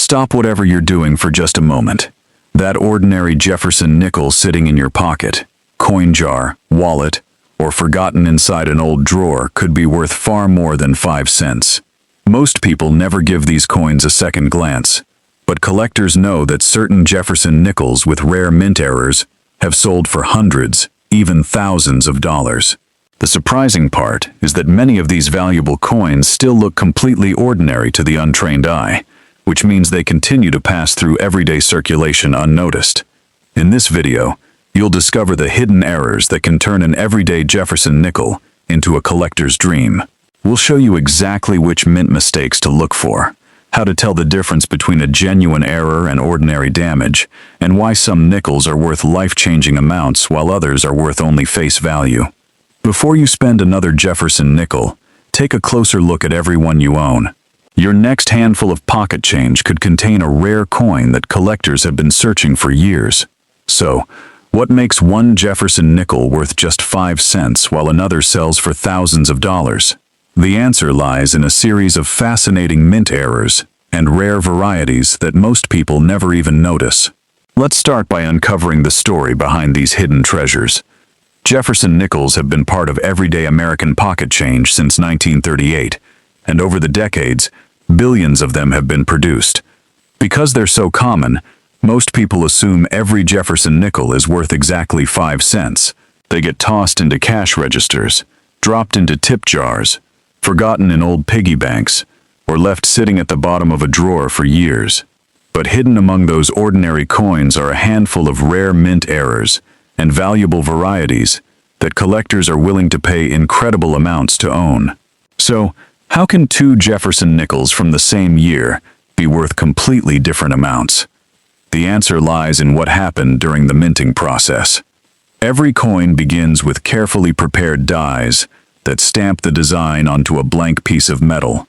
Stop whatever you're doing for just a moment. That ordinary Jefferson nickel sitting in your pocket, coin jar, wallet, or forgotten inside an old drawer could be worth far more than 5 cents. Most people never give these coins a second glance, but collectors know that certain Jefferson Nickels with rare mint errors have sold for hundreds, even thousands of dollars. The surprising part is that many of these valuable coins still look completely ordinary to the untrained eye, which means they continue to pass through everyday circulation unnoticed. In this video, you'll discover the hidden errors that can turn an everyday Jefferson nickel into a collector's dream. We'll show you exactly which mint mistakes to look for, how to tell the difference between a genuine error and ordinary damage, and why some nickels are worth life-changing amounts while others are worth only face value. Before you spend another Jefferson nickel, take a closer look at every one you own. Your next handful of pocket change could contain a rare coin that collectors have been searching for years. So, what makes one Jefferson nickel worth just 5 cents while another sells for thousands of dollars? The answer lies in a series of fascinating mint errors and rare varieties that most people never even notice. Let's start by uncovering the story behind these hidden treasures. Jefferson Nickels have been part of everyday American pocket change since 1938, and over the decades, billions of them have been produced. Because they're so common, most people assume every Jefferson nickel is worth exactly 5 cents. They get tossed into cash registers, dropped into tip jars, forgotten in old piggy banks, or left sitting at the bottom of a drawer for years. But hidden among those ordinary coins are a handful of rare mint errors and valuable varieties that collectors are willing to pay incredible amounts to own. So, how can two Jefferson Nickels from the same year be worth completely different amounts? The answer lies in what happened during the minting process. Every coin begins with carefully prepared dies that stamp the design onto a blank piece of metal.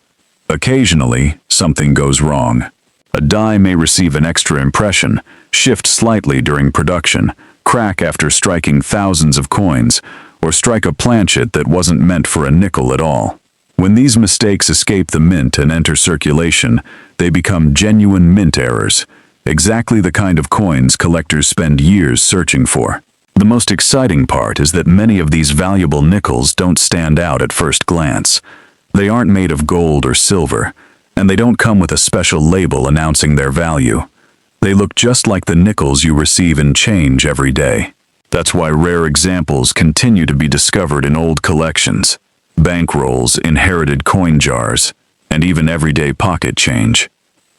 Occasionally, something goes wrong. A die may receive an extra impression, shift slightly during production, crack after striking thousands of coins, or strike a planchet that wasn't meant for a nickel at all. When these mistakes escape the mint and enter circulation, they become genuine mint errors, exactly the kind of coins collectors spend years searching for. The most exciting part is that many of these valuable nickels don't stand out at first glance. They aren't made of gold or silver, and they don't come with a special label announcing their value. They look just like the nickels you receive in change every day. That's why rare examples continue to be discovered in old collections, bankrolls, inherited coin jars, and even everyday pocket change.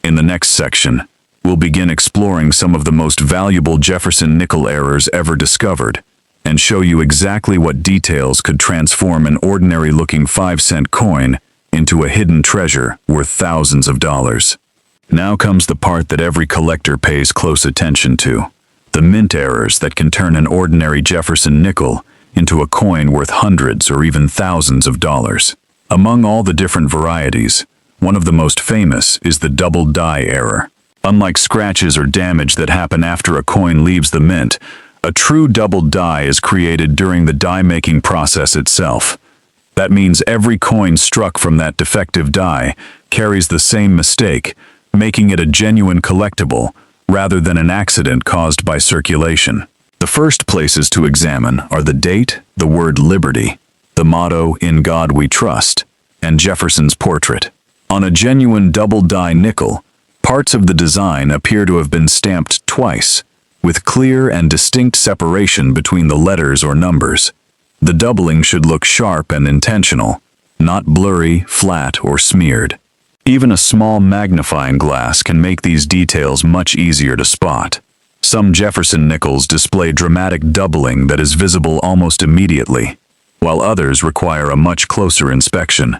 In the next section, we'll begin exploring some of the most valuable Jefferson nickel errors ever discovered, and show you exactly what details could transform an ordinary-looking 5-cent coin into a hidden treasure worth thousands of dollars. Now comes the part that every collector pays close attention to, the mint errors that can turn an ordinary Jefferson nickel into a coin worth hundreds or even thousands of dollars. Among all the different varieties, one of the most famous is the double die error. Unlike scratches or damage that happen after a coin leaves the mint, a true double die is created during the die-making process itself. That means every coin struck from that defective die carries the same mistake, making it a genuine collectible rather than an accident caused by circulation. The first places to examine are the date, the word liberty, the motto "In God We Trust," and Jefferson's portrait. On a genuine double die nickel, parts of the design appear to have been stamped twice, with clear and distinct separation between the letters or numbers. The doubling should look sharp and intentional, not blurry, flat, or smeared. Even a small magnifying glass can make these details much easier to spot. Some Jefferson Nickels display dramatic doubling that is visible almost immediately, while others require a much closer inspection.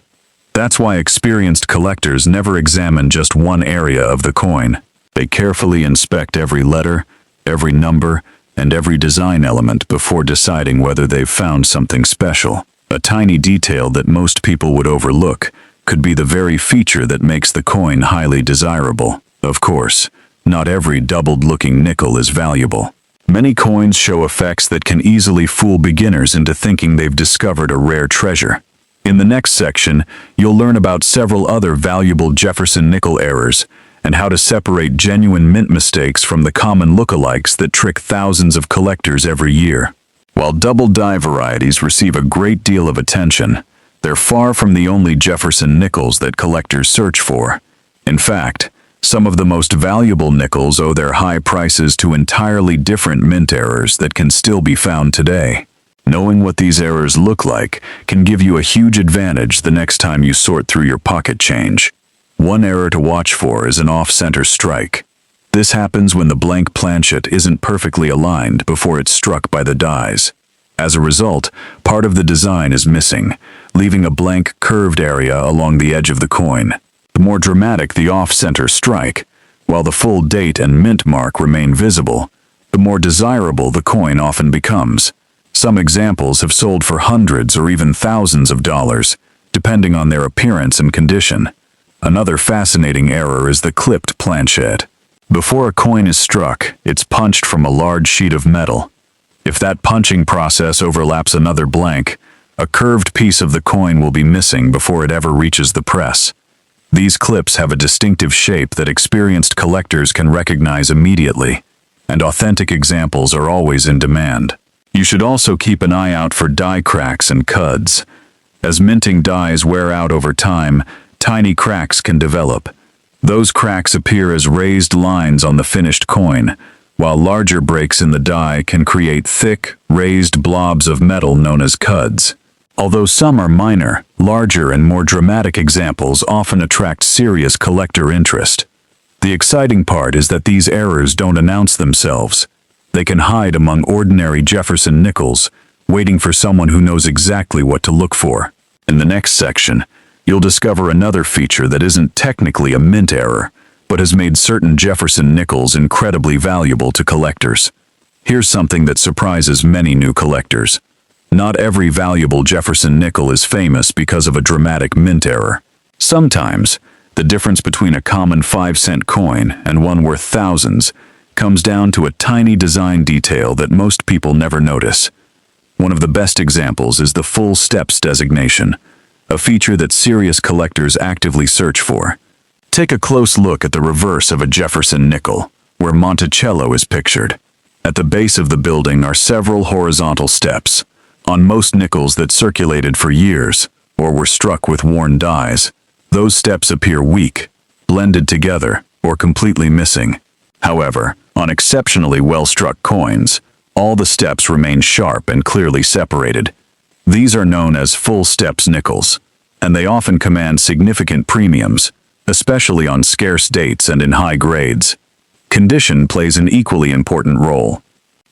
That's why experienced collectors never examine just one area of the coin. They carefully inspect every letter, every number, and every design element before deciding whether they've found something special. A tiny detail that most people would overlook could be the very feature that makes the coin highly desirable. Of course, not every doubled-looking nickel is valuable. Many coins show effects that can easily fool beginners into thinking they've discovered a rare treasure. In the next section, you'll learn about several other valuable Jefferson nickel errors and how to separate genuine mint mistakes from the common lookalikes that trick thousands of collectors every year. While double die varieties receive a great deal of attention, they're far from the only Jefferson Nickels that collectors search for. In fact, some of the most valuable nickels owe their high prices to entirely different mint errors that can still be found today. Knowing what these errors look like can give you a huge advantage the next time you sort through your pocket change. One error to watch for is an off-center strike. This happens when the blank planchet isn't perfectly aligned before it's struck by the dies. As a result, part of the design is missing, leaving a blank curved area along the edge of the coin. The more dramatic the off-center strike, while the full date and mint mark remain visible, the more desirable the coin often becomes. Some examples have sold for hundreds or even thousands of dollars, depending on their appearance and condition. Another fascinating error is the clipped planchet. Before a coin is struck, it's punched from a large sheet of metal. If that punching process overlaps another blank, a curved piece of the coin will be missing before it ever reaches the press. These clips have a distinctive shape that experienced collectors can recognize immediately, and authentic examples are always in demand. You should also keep an eye out for die cracks and cuds. As minting dies wear out over time, tiny cracks can develop. Those cracks appear as raised lines on the finished coin, while larger breaks in the die can create thick, raised blobs of metal known as cuds. Although some are minor, larger and more dramatic examples often attract serious collector interest. The exciting part is that these errors don't announce themselves. They can hide among ordinary Jefferson Nickels, waiting for someone who knows exactly what to look for. In the next section, you'll discover another feature that isn't technically a mint error, but has made certain Jefferson Nickels incredibly valuable to collectors. Here's something that surprises many new collectors. Not every valuable Jefferson nickel is famous because of a dramatic mint error. Sometimes, the difference between a common 5-cent coin and one worth thousands comes down to a tiny design detail that most people never notice. One of the best examples is the full steps designation, a feature that serious collectors actively search for. Take a close look at the reverse of a Jefferson nickel, where Monticello is pictured. At the base of the building are several horizontal steps. On most nickels that circulated for years, or were struck with worn dies, those steps appear weak, blended together, or completely missing. However, on exceptionally well-struck coins, all the steps remain sharp and clearly separated. These are known as full steps nickels, and they often command significant premiums, especially on scarce dates and in high grades. Condition plays an equally important role.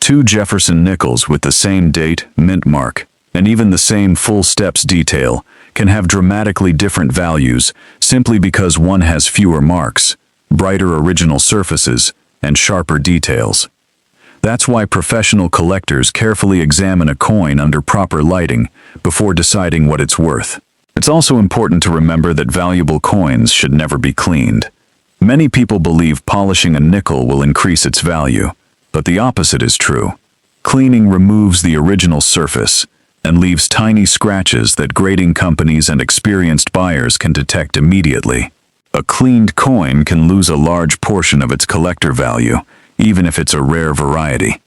Two Jefferson Nickels with the same date, mint mark, and even the same full steps detail can have dramatically different values simply because one has fewer marks, brighter original surfaces, and sharper details. That's why professional collectors carefully examine a coin under proper lighting before deciding what it's worth. It's also important to remember that valuable coins should never be cleaned. Many people believe polishing a nickel will increase its value, but the opposite is true. Cleaning removes the original surface and leaves tiny scratches that grading companies and experienced buyers can detect immediately. A cleaned coin can lose a large portion of its collector value, even if it's a rare variety.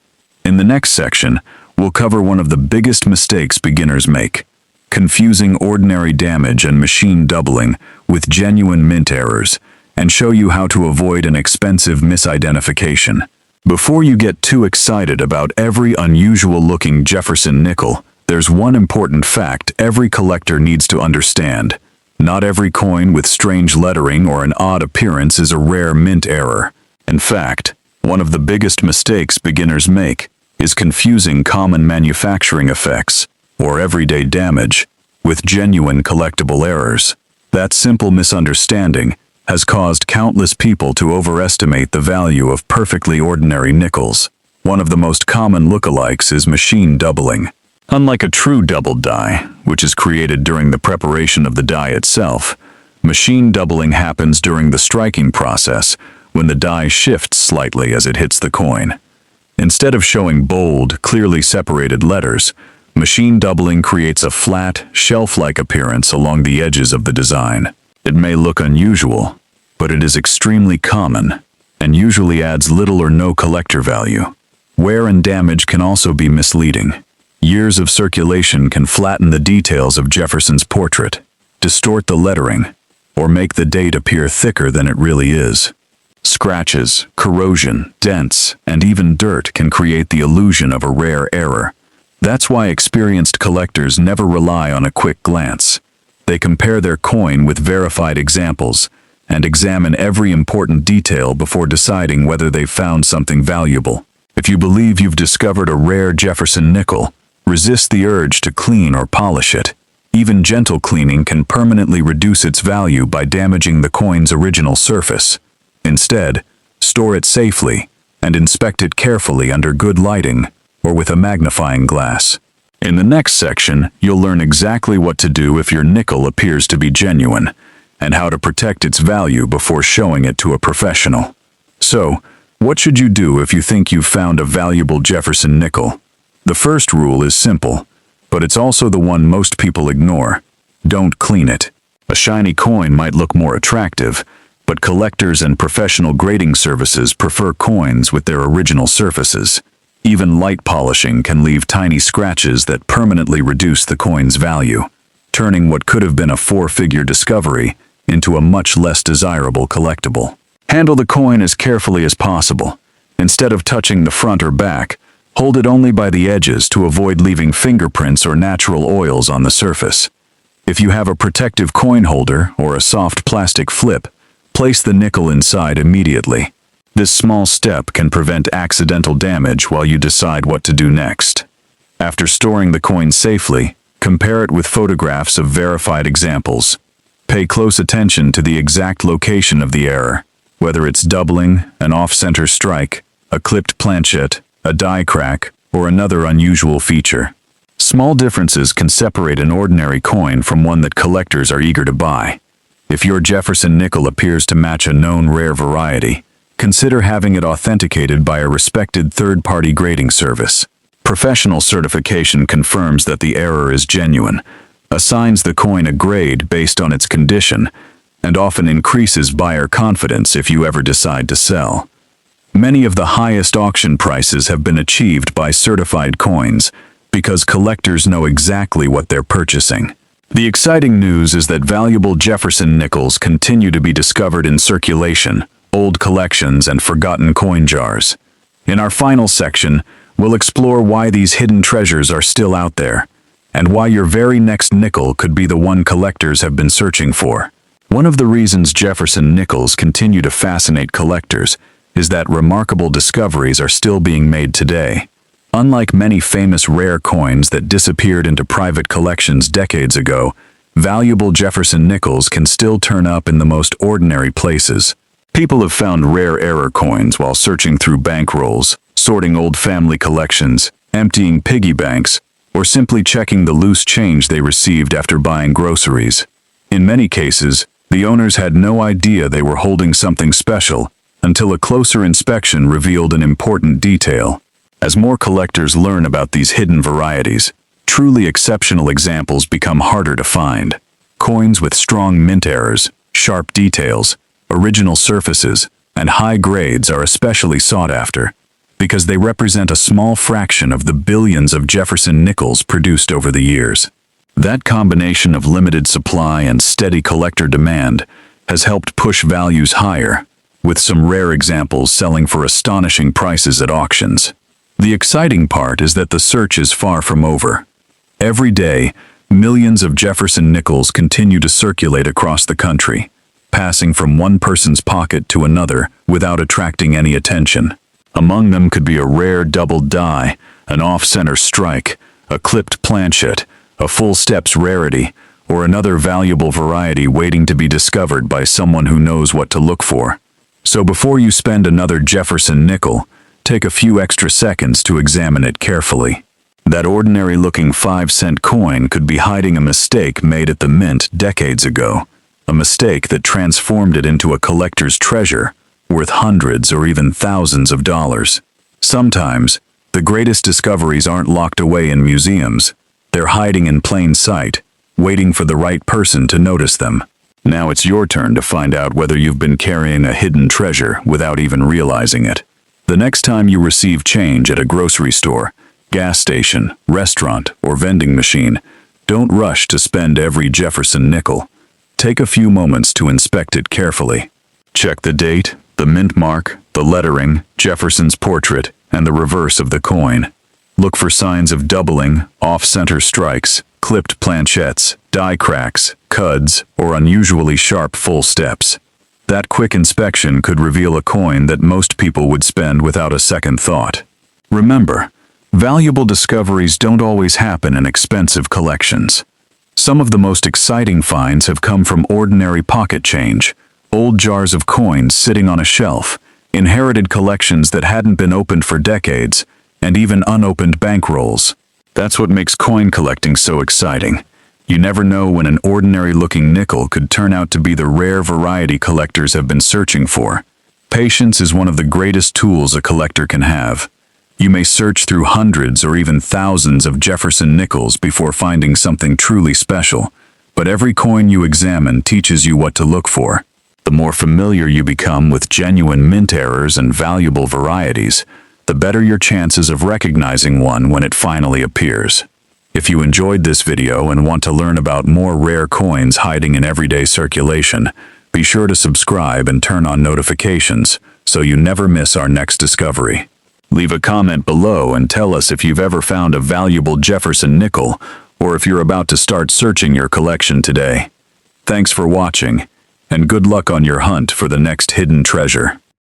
In the next section, we'll cover one of the biggest mistakes beginners make: confusing ordinary damage and machine doubling with genuine mint errors, and show you how to avoid an expensive misidentification. Before you get too excited about every unusual-looking Jefferson nickel, there's one important fact every collector needs to understand. Not every coin with strange lettering or an odd appearance is a rare mint error. In fact, one of the biggest mistakes beginners make is confusing common manufacturing effects, or everyday damage, with genuine collectible errors. That simple misunderstanding has caused countless people to overestimate the value of perfectly ordinary nickels. One of the most common lookalikes is machine doubling. Unlike a true doubled die, which is created during the preparation of the die itself, machine doubling happens during the striking process when the die shifts slightly as it hits the coin. Instead of showing bold, clearly separated letters, machine doubling creates a flat, shelf-like appearance along the edges of the design. It may look unusual, but it is extremely common and usually adds little or no collector value. Wear and damage can also be misleading. Years of circulation can flatten the details of Jefferson's portrait, distort the lettering, or make the date appear thicker than it really is. Scratches, corrosion, dents, and even dirt can create the illusion of a rare error. That's why experienced collectors never rely on a quick glance. They compare their coin with verified examples and examine every important detail before deciding whether they've found something valuable. If you believe you've discovered a rare Jefferson nickel, resist the urge to clean or polish it. Even gentle cleaning can permanently reduce its value by damaging the coin's original surface. Instead, store it safely and inspect it carefully under good lighting or with a magnifying glass. In the next section, you'll learn exactly what to do if your nickel appears to be genuine and how to protect its value before showing it to a professional. So, what should you do if you think you've found a valuable Jefferson nickel? The first rule is simple, but it's also the one most people ignore. Don't clean it. A shiny coin might look more attractive, but collectors and professional grading services prefer coins with their original surfaces. Even light polishing can leave tiny scratches that permanently reduce the coin's value, turning what could have been a four-figure discovery into a much less desirable collectible. Handle the coin as carefully as possible. Instead of touching the front or back, hold it only by the edges to avoid leaving fingerprints or natural oils on the surface. If you have a protective coin holder or a soft plastic flip, place the nickel inside immediately. This small step can prevent accidental damage while you decide what to do next. After storing the coin safely, compare it with photographs of verified examples. Pay close attention to the exact location of the error, whether it's doubling, an off-center strike, a clipped planchet, a die crack, or another unusual feature. Small differences can separate an ordinary coin from one that collectors are eager to buy. If your Jefferson nickel appears to match a known rare variety, consider having it authenticated by a respected third-party grading service. Professional certification confirms that the error is genuine, assigns the coin a grade based on its condition, and often increases buyer confidence if you ever decide to sell. Many of the highest auction prices have been achieved by certified coins because collectors know exactly what they're purchasing. The exciting news is that valuable Jefferson nickels continue to be discovered in circulation, old collections, and forgotten coin jars. In our final section, we'll explore why these hidden treasures are still out there, and why your very next nickel could be the one collectors have been searching for. One of the reasons Jefferson nickels continue to fascinate collectors is that remarkable discoveries are still being made today. Unlike many famous rare coins that disappeared into private collections decades ago, valuable Jefferson nickels can still turn up in the most ordinary places. People have found rare error coins while searching through bank rolls, sorting old family collections, emptying piggy banks, or simply checking the loose change they received after buying groceries. In many cases, the owners had no idea they were holding something special until a closer inspection revealed an important detail. As more collectors learn about these hidden varieties, truly exceptional examples become harder to find. Coins with strong mint errors, sharp details, original surfaces, and high grades are especially sought after because they represent a small fraction of the billions of Jefferson nickels produced over the years. That combination of limited supply and steady collector demand has helped push values higher, with some rare examples selling for astonishing prices at auctions. The exciting part is that the search is far from over. Every day, millions of Jefferson nickels continue to circulate across the country, passing from one person's pocket to another without attracting any attention. Among them could be a rare double die, an off-center strike, a clipped planchet, a full steps rarity, or another valuable variety waiting to be discovered by someone who knows what to look for. So before you spend another Jefferson nickel, take a few extra seconds to examine it carefully. That ordinary-looking 5-cent coin could be hiding a mistake made at the mint decades ago, a mistake that transformed it into a collector's treasure worth hundreds or even thousands of dollars. Sometimes, the greatest discoveries aren't locked away in museums. They're hiding in plain sight, waiting for the right person to notice them. Now it's your turn to find out whether you've been carrying a hidden treasure without even realizing it. The next time you receive change at a grocery store, gas station, restaurant, or vending machine, don't rush to spend every Jefferson nickel. Take a few moments to inspect it carefully. Check the date, the mint mark, the lettering, Jefferson's portrait, and the reverse of the coin. Look for signs of doubling, off-center strikes, clipped planchettes, die cracks, cuds, or unusually sharp full steps. That quick inspection could reveal a coin that most people would spend without a second thought. Remember, valuable discoveries don't always happen in expensive collections. Some of the most exciting finds have come from ordinary pocket change, old jars of coins sitting on a shelf, inherited collections that hadn't been opened for decades, and even unopened bankrolls. That's what makes coin collecting so exciting. You never know when an ordinary-looking nickel could turn out to be the rare variety collectors have been searching for. Patience is one of the greatest tools a collector can have. You may search through hundreds or even thousands of Jefferson Nickels before finding something truly special, but every coin you examine teaches you what to look for. The more familiar you become with genuine mint errors and valuable varieties, the better your chances of recognizing one when it finally appears. If you enjoyed this video and want to learn about more rare coins hiding in everyday circulation, be sure to subscribe and turn on notifications so you never miss our next discovery. Leave a comment below and tell us if you've ever found a valuable Jefferson nickel or if you're about to start searching your collection today. Thanks for watching, and good luck on your hunt for the next hidden treasure.